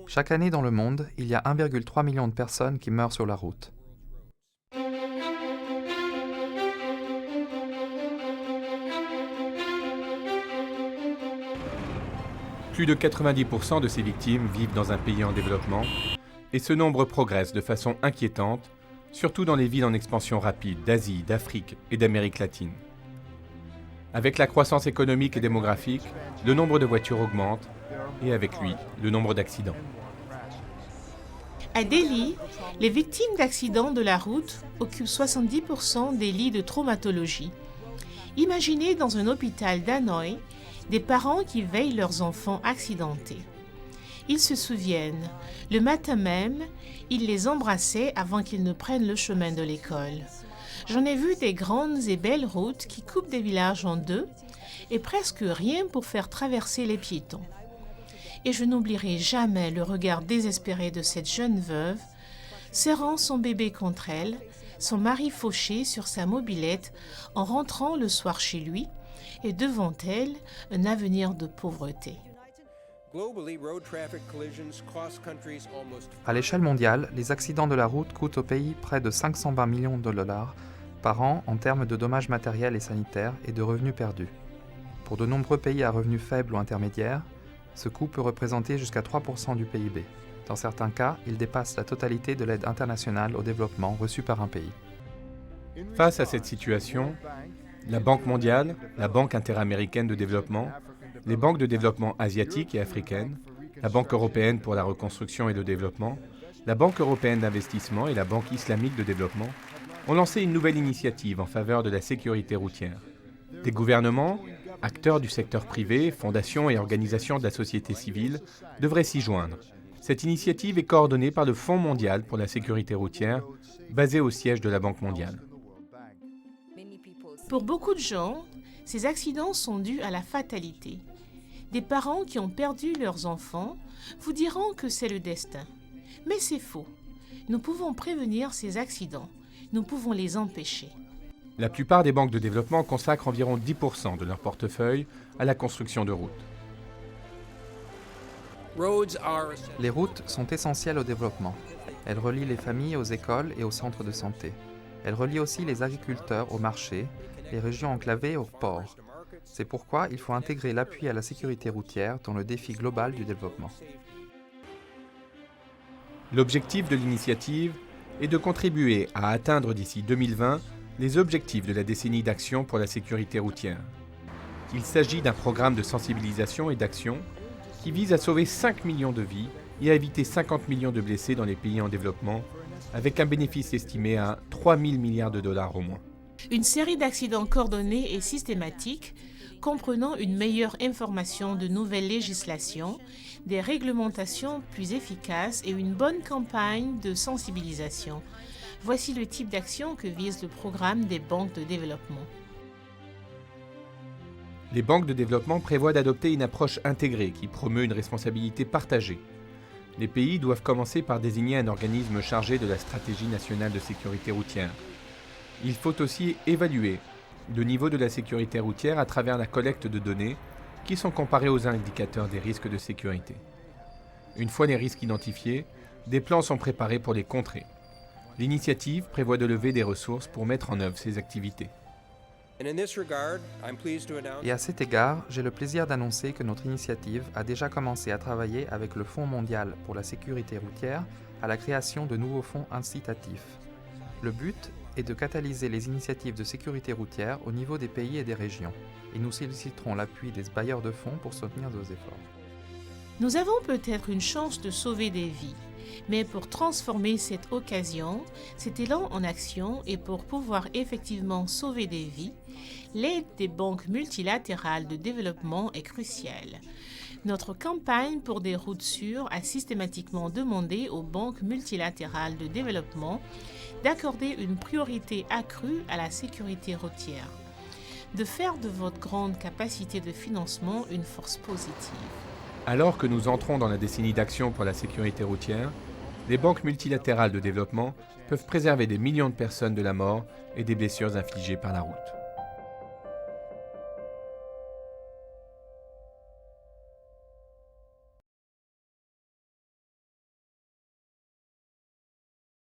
Chaque année dans le monde, il y a 1,3 million de personnes qui meurent sur la route. Plus de 90% de ces victimes vivent dans un pays en développement, et ce nombre progresse de façon inquiétante, surtout dans les villes en expansion rapide d'Asie, d'Afrique et d'Amérique latine. Avec la croissance économique et démographique, le nombre de voitures augmente, et avec lui, le nombre d'accidents. À Delhi, les victimes d'accidents de la route occupent 70% des lits de traumatologie. Imaginez dans un hôpital d'Hanoï des parents qui veillent leurs enfants accidentés. Ils se souviennent, le matin même, ils les embrassaient avant qu'ils ne prennent le chemin de l'école. J'en ai vu des grandes et belles routes qui coupent des villages en deux et presque rien pour faire traverser les piétons. Et je n'oublierai jamais le regard désespéré de cette jeune veuve, serrant son bébé contre elle, son mari fauché sur sa mobilette en rentrant le soir chez lui, et devant elle, un avenir de pauvreté. À l'échelle mondiale, les accidents de la route coûtent au pays près de 520 millions de dollars par an en termes de dommages matériels et sanitaires et de revenus perdus. Pour de nombreux pays à revenus faibles ou intermédiaires, ce coût peut représenter jusqu'à 3% du PIB. Dans certains cas, il dépasse la totalité de l'aide internationale au développement reçue par un pays. Face à cette situation, la Banque mondiale, la Banque interaméricaine de développement, les banques de développement asiatiques et africaines, la Banque européenne pour la reconstruction et le développement, la Banque européenne d'investissement et la Banque islamique de développement ont lancé une nouvelle initiative en faveur de la sécurité routière. Des gouvernements, acteurs du secteur privé, fondations et organisations de la société civile devraient s'y joindre. Cette initiative est coordonnée par le Fonds mondial pour la sécurité routière, basé au siège de la Banque mondiale. Pour beaucoup de gens, ces accidents sont dus à la fatalité. Des parents qui ont perdu leurs enfants vous diront que c'est le destin. Mais c'est faux. Nous pouvons prévenir ces accidents. Nous pouvons les empêcher. La plupart des banques de développement consacrent environ 10% de leur portefeuille à la construction de routes. Les routes sont essentielles au développement. Elles relient les familles aux écoles et aux centres de santé. Elles relient aussi les agriculteurs aux marchés, les régions enclavées aux ports. C'est pourquoi il faut intégrer l'appui à la sécurité routière dans le défi global du développement. L'objectif de l'initiative est de contribuer à atteindre d'ici 2020 les objectifs de la décennie d'action pour la sécurité routière. Il s'agit d'un programme de sensibilisation et d'action qui vise à sauver 5 millions de vies et à éviter 50 millions de blessés dans les pays en développement, avec un bénéfice estimé à 3 000 milliards de dollars au moins. Une série d'accidents coordonnés et systématiques, comprenant une meilleure information de nouvelles législations, des réglementations plus efficaces et une bonne campagne de sensibilisation. Voici le type d'action que vise le programme des banques de développement. Les banques de développement prévoient d'adopter une approche intégrée qui promeut une responsabilité partagée. Les pays doivent commencer par désigner un organisme chargé de la stratégie nationale de sécurité routière. Il faut aussi évaluer le niveau de la sécurité routière à travers la collecte de données qui sont comparées aux indicateurs des risques de sécurité. Une fois les risques identifiés, des plans sont préparés pour les contrer. L'initiative prévoit de lever des ressources pour mettre en œuvre ces activités. Et à cet égard, j'ai le plaisir d'annoncer que notre initiative a déjà commencé à travailler avec le Fonds mondial pour la sécurité routière à la création de nouveaux fonds incitatifs. Le but est de catalyser les initiatives de sécurité routière au niveau des pays et des régions. Et nous solliciterons l'appui des bailleurs de fonds pour soutenir nos efforts. Nous avons peut-être une chance de sauver des vies, mais pour transformer cette occasion, cet élan en action et pour pouvoir effectivement sauver des vies, l'aide des banques multilatérales de développement est cruciale. Notre campagne pour des routes sûres a systématiquement demandé aux banques multilatérales de développement d'accorder une priorité accrue à la sécurité routière, de faire de votre grande capacité de financement une force positive. Alors que nous entrons dans la décennie d'action pour la sécurité routière, les banques multilatérales de développement peuvent préserver des millions de personnes de la mort et des blessures infligées par la route.